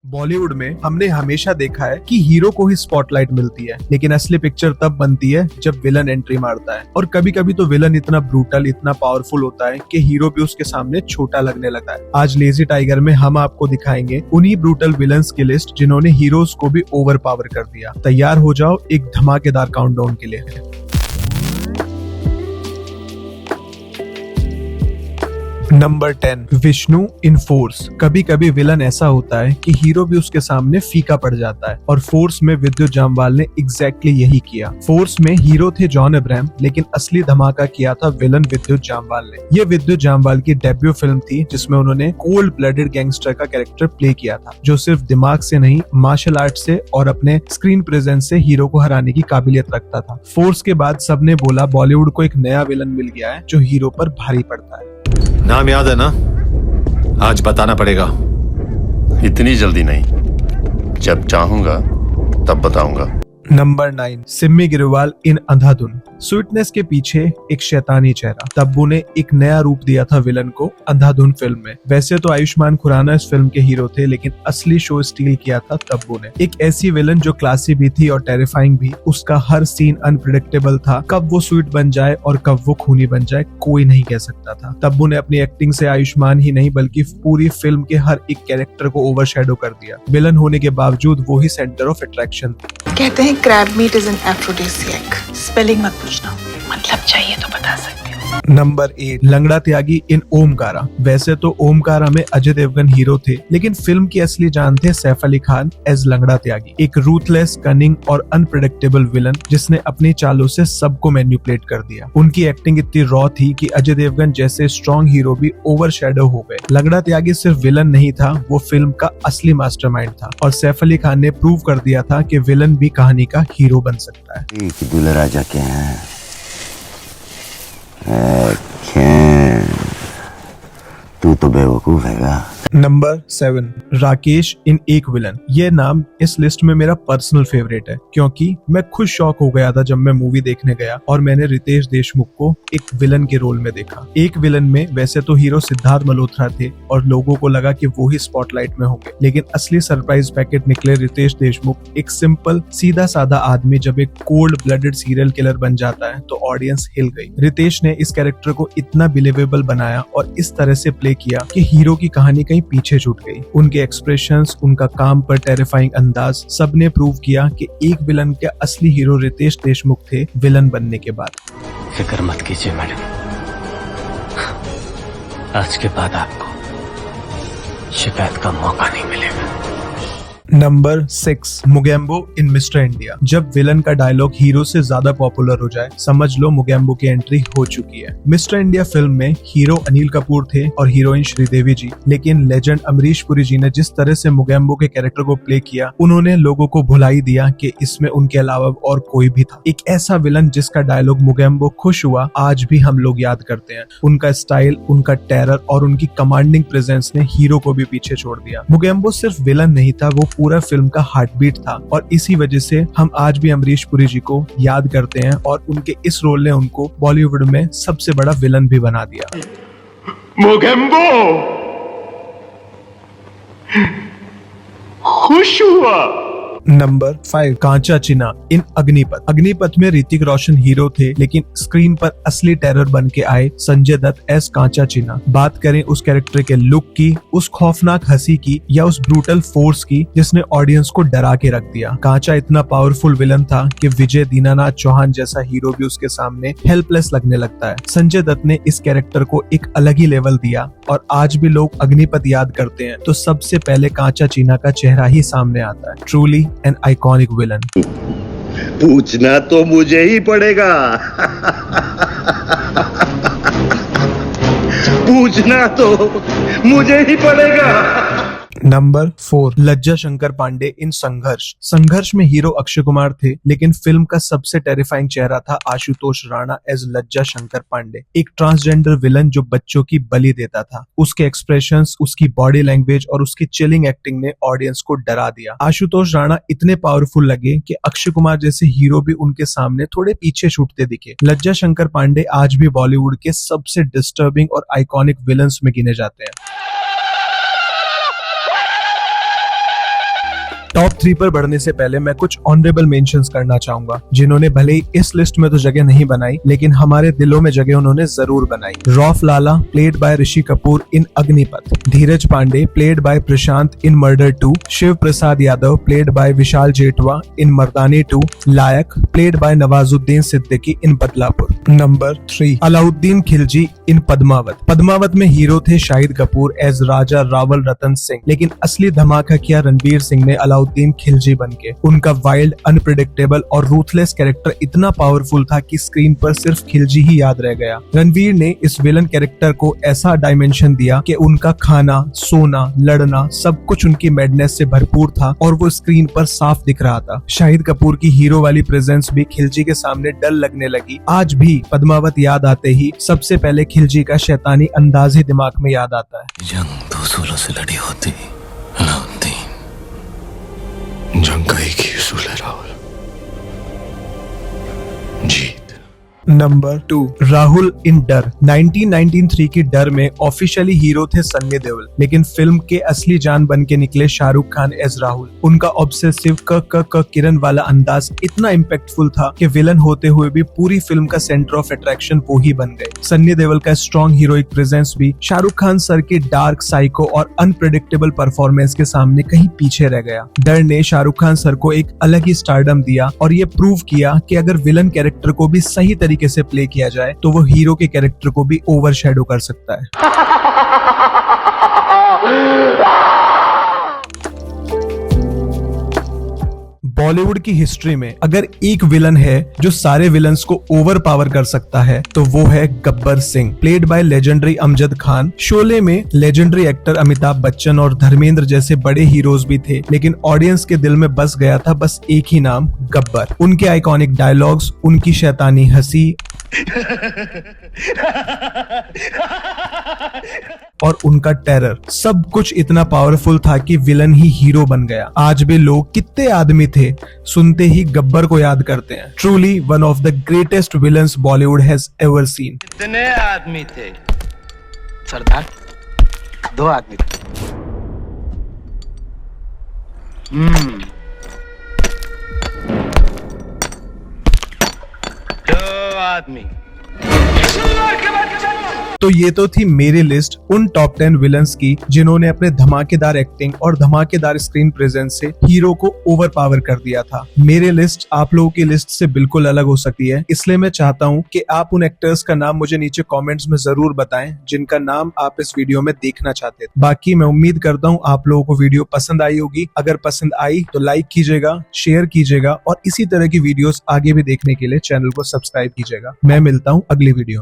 बॉलीवुड में हमने हमेशा देखा है कि हीरो को ही स्पॉटलाइट मिलती है, लेकिन असली पिक्चर तब बनती है जब विलन एंट्री मारता है। और कभी कभी तो विलन इतना ब्रूटल, इतना पावरफुल होता है कि हीरो भी उसके सामने छोटा लगने लगता है। आज लेजी टाइगर में हम आपको दिखाएंगे उन्हीं ब्रूटल विलन्स की लिस्ट जिन्होंने हीरोज को भी ओवर पावर कर दिया। तैयार हो जाओ एक धमाकेदार काउंटडाउन के लिए। Number 10, Vishnu in force. कभी कभी विलन ऐसा होता है कि हीरो भी उसके सामने फीका पड़ जाता है, और फोर्स में विद्युत जामवाल ने एग्जैक्टली यही किया। फोर्स में हीरो थे जॉन अब्राहम, लेकिन असली धमाका किया था विलन विद्युत जामवाल ने। ये विद्युत जामवाल की डेब्यू फिल्म थी जिसमें उन्होंने कोल्ड ब्लडेड गैंगस्टर का कैरेक्टर प्ले किया था, जो सिर्फ दिमाग से नहीं, मार्शल आर्ट से और अपने स्क्रीन प्रेजेंस से हीरो को हराने की काबिलियत रखता था। फोर्स के बाद सबने बोला बॉलीवुड को एक नया विलन मिल गया है जो हीरो पर भारी पड़ता है। नाम याद है ना? आज बताना पड़ेगा। इतनी जल्दी नहीं, जब चाहूंगा तब बताऊंगा। नंबर 9, सिम्मी गिरवाल इन अंधाधुन। स्वीटनेस के पीछे एक शैतानी चेहरा। तब्बू ने एक नया रूप दिया था विलन को अंधाधुन फिल्म में। वैसे तो आयुष्मान खुराना इस फिल्म के हीरो थे, लेकिन असली शो स्टील किया था तब्बू ने। एक ऐसी विलन जो क्लासी भी थी और टेरिफाइंग भी। उसका हर सीन अनप्रिडिक्टेबल था। कब वो स्वीट बन जाए और कब वो खूनी बन जाए कोई नहीं कह सकता था। तब्बू ने अपनी एक्टिंग से आयुष्मान ही नहीं बल्कि पूरी फिल्म के हर एक कैरेक्टर को ओवरशैडो कर दिया। विलन होने के बावजूद वो ही सेंटर ऑफ अट्रैक्शन थी। कहते हैं crab meat is an aphrodisiac. Spelling मत पूछना, मतलब चाहिए तो बता सकती हूँ। नंबर 8, लंगड़ा त्यागी इन ओमकारा। वैसे तो ओमकारा में अजय देवगन हीरो थे, लेकिन फिल्म की असली जान थे सैफ अली खान एज लंगड़ा त्यागी। एक रूथलेस, कनिंग और अनप्रेडिक्टेबल विलन जिसने अपनी चालों से सबको मैनिपुलेट कर दिया। उनकी एक्टिंग इतनी रॉ थी कि अजय देवगन जैसे स्ट्रॉन्ग हीरो भी ओवरशैडो हो गए। लंगड़ा त्यागी सिर्फ विलन नहीं था, वो फिल्म का असली मास्टरमाइंड था, और सैफ अली खान ने प्रूव कर दिया था कि विलन भी कहानी का हीरो बन सकता है। दूल्हा राजा के हैं। तू तो बेवकूफ हैगा। नंबर 7, राकेश इन एक विलन। ये नाम इस लिस्ट में मेरा पर्सनल फेवरेट है, क्योंकि मैं खुद शॉक हो गया था जब मैं मूवी देखने गया और मैंने रितेश देशमुख को एक विलन के रोल में देखा। एक विलन में वैसे तो हीरो सिद्धार्थ मल्होत्रा थे और लोगों को लगा कि वो ही स्पॉटलाइट में होंगे, लेकिन असली सरप्राइज पैकेट निकले रितेश देशमुख। एक सिंपल सीधा साधा आदमी जब एक कोल्ड ब्लडेड सीरियल किलर बन जाता है तो ऑडियंस हिल गई। रितेश ने इस कैरेक्टर को इतना बिलीवेबल बनाया और इस तरह से प्ले किया कि हीरो की कहानी कहीं पीछे छूट गई। उनके एक्सप्रेशंस, उनका काम पर टेरिफाइंग अंदाज, सबने प्रूव किया कि एक विलन के असली हीरो रितेश देशमुख थे विलन बनने के बाद। फिक्र मत कीजिए मैडम, आज के बाद आपको शिकायत का मौका नहीं मिलेगा। नंबर 6, मुगेम्बो इन मिस्टर इंडिया। जब विलन का डायलॉग हीरो से ज्यादा पॉपुलर हो जाए, समझ लो मुगेम्बो की एंट्री हो चुकी है। मिस्टर इंडिया फिल्म में हीरो अनिल कपूर थे और हीरोइन श्रीदेवी जी, लेकिन लेजेंड अमरीश पुरी जी ने जिस तरह से मुगेम्बो के कैरेक्टर को प्ले किया, उन्होंने लोगों को भुला ही दिया कि इसमें उनके अलावा और कोई भी था। एक ऐसा विलन जिसका डायलॉग मुगेम्बो खुश हुआ आज भी हम लोग याद करते हैं। उनका स्टाइल, उनका टेरर और उनकी कमांडिंग प्रेजेंस ने हीरो को भी पीछे छोड़ दिया। मुगेम्बो सिर्फ विलन नहीं था, वो पूरा फिल्म का हार्ट बीट था, और इसी वजह से हम आज भी अमरीश पुरी जी को याद करते हैं, और उनके इस रोल ने उनको बॉलीवुड में सबसे बड़ा विलन भी बना दिया। मोगेम्बो खुश हुआ। नंबर 5, कांचा चिना इन अग्निपथ। अग्निपथ में ऋतिक रोशन हीरो थे, लेकिन स्क्रीन पर असली टेरर बन के आए संजय दत्त एस कांचा चिना। बात करें उस कैरेक्टर के लुक की, उस खौफनाक हंसी की, या उस ब्रूटल फोर्स की जिसने ऑडियंस को डरा के रख दिया। कांचा इतना पावरफुल विलन था कि विजय दीनानाथ चौहान जैसा हीरो भी उसके सामने हेल्पलेस लगने लगता है। संजय दत्त ने इस कैरेक्टर को एक अलग ही लेवल दिया, और आज भी लोग अग्निपथ याद करते हैं तो सबसे पहले कांचा चिना का चेहरा ही सामने आता है। Truly an iconic villain. पूछना तो मुझे ही पड़ेगा। पूछना तो मुझे ही पड़ेगा। नंबर 4, लज्जा शंकर पांडे इन संघर्ष। संघर्ष में हीरो अक्षय कुमार थे, लेकिन फिल्म का सबसे टेरिफाइंग चेहरा था आशुतोष राणा एज लज्जा शंकर पांडे। एक ट्रांसजेंडर विलन जो बच्चों की बलि देता था। उसके एक्सप्रेशंस, उसकी बॉडी लैंग्वेज और उसकी चिलिंग एक्टिंग ने ऑडियंस को डरा दिया। आशुतोष राणा इतने पावरफुल लगे कि अक्षय कुमार जैसे हीरो भी उनके सामने थोड़े पीछे छूटते दिखे। लज्जा शंकर पांडे आज भी बॉलीवुड के सबसे डिस्टर्बिंग और आइकॉनिक विलन्स में गिने जाते हैं। टॉप 3 पर बढ़ने से पहले मैं कुछ ऑनरेबल मेंशंस करना चाहूंगा, जिन्होंने भले ही इस लिस्ट में तो जगह नहीं बनाई, लेकिन हमारे दिलों में जगह उन्होंने जरूर बनाई। Rauf Lala played by Rishi Kapoor in Agneepath, Dheeraj Pandey played by Prashant in Murder 2, Shiv Prasad Yadav played by Vishal Jethwa in Mardaani 2, Liak played by Nawazuddin Siddiqui in Badlapur. Number 3 Alauddin Khilji in Padmaavat. Padmaavat में हीरो थे शाहिद कपूर एज राजा रावल रतन सिंह, लेकिन असली धमाका किया रणवीर सिंह ने अलाउद्दीन खिलजी बनके। उनका वाइल्ड, अनप्रेडिक्टेबल और रूथलेस कैरेक्टर इतना पावरफुल था कि स्क्रीन पर सिर्फ खिलजी ही याद रह गया। रणवीर ने इस विलन कैरेक्टर को ऐसा डायमेंशन दिया कि उनका खाना, सोना, लड़ना सब कुछ उनकी मैडनेस से भरपूर था और वो स्क्रीन पर साफ दिख रहा था। शाहिद कपूर की हीरो वाली प्रेजेंस भी खिलजी के सामने डर लगने लगी। आज भी पद्मावत याद आते ही सबसे पहले खिलजी का शैतानी अंदाज ही दिमाग में याद आता है। जंग दो सूलों से लड़ी होती अलाउद्दीन, जंग का एक ही उसूल है राहुल, जीत। नंबर 2 राहुल इन डर। 1993 की डर में ऑफिशियली हीरो थे सन्नी देओल, लेकिन फिल्म के असली जान बन के निकले शाहरुख खान एज राहुल। उनका ऑब्सेसिव क किरण वाला अंदाज इतना इम्पैक्टफुल था कि विलन होते हुए भी पूरी फिल्म का सेंटर ऑफ अट्रैक्शन वो ही बन गए। सन्नी देओल का स्ट्रॉन्ग हीरोइक प्रेजेंस भी शाहरुख खान सर के डार्क, साइको और अनप्रेडिक्टेबल परफॉर्मेंस के सामने कहीं पीछे रह गया। डर ने शाहरुख खान सर को एक अलग ही स्टारडम दिया और ये प्रूव किया कि अगर विलन कैरेक्टर को भी सही तरीके से प्ले किया जाए तो वो हीरो के कैरेक्टर को भी ओवरशैडो कर सकता है। बॉलीवुड की हिस्ट्री में अगर एक विलन है जो सारे विलन्स को ओवर पावर कर सकता है तो वो है Gabbar Singh, played by legendary Amjad Khan. Sholay में लेजेंडरी एक्टर अमिताभ बच्चन और धर्मेंद्र जैसे बड़े हीरोज भी थे, लेकिन ऑडियंस के दिल में बस गया था बस एक ही नाम, गब्बर। उनके आइकॉनिक डायलॉग्स, उनकी शैतानी हंसी और उनका टेरर, सब कुछ इतना पावरफुल था कि विलन ही हीरो बन गया। आज भी लोग, कितने आदमी थे, सुनते ही गब्बर को याद करते हैं। Truly one of the greatest villains Bollywood has ever seen. कितने आदमी थे सरदार? 2 आदमी थे। दो आदमी। तो ये तो थी मेरी लिस्ट उन टॉप 10 विलन्स की जिन्होंने अपने धमाकेदार एक्टिंग और धमाकेदार स्क्रीन प्रेजेंस से हीरो को ओवर पावर कर दिया था। मेरे लिस्ट आप लोगों की लिस्ट से बिल्कुल अलग हो सकती है, इसलिए मैं चाहता हूँ कि आप उन एक्टर्स का नाम मुझे नीचे कमेंट्स में जरूर बताएं जिनका नाम आप इस वीडियो में देखना चाहते थे। बाकी मैं उम्मीद करता हूँ आप लोगों को वीडियो पसंद आई होगी। अगर पसंद आई तो लाइक कीजिएगा, शेयर कीजिएगा और इसी तरह की वीडियोस आगे भी देखने के लिए चैनल को सब्सक्राइब कीजिएगा। मैं मिलता हूँ अगली वीडियो में।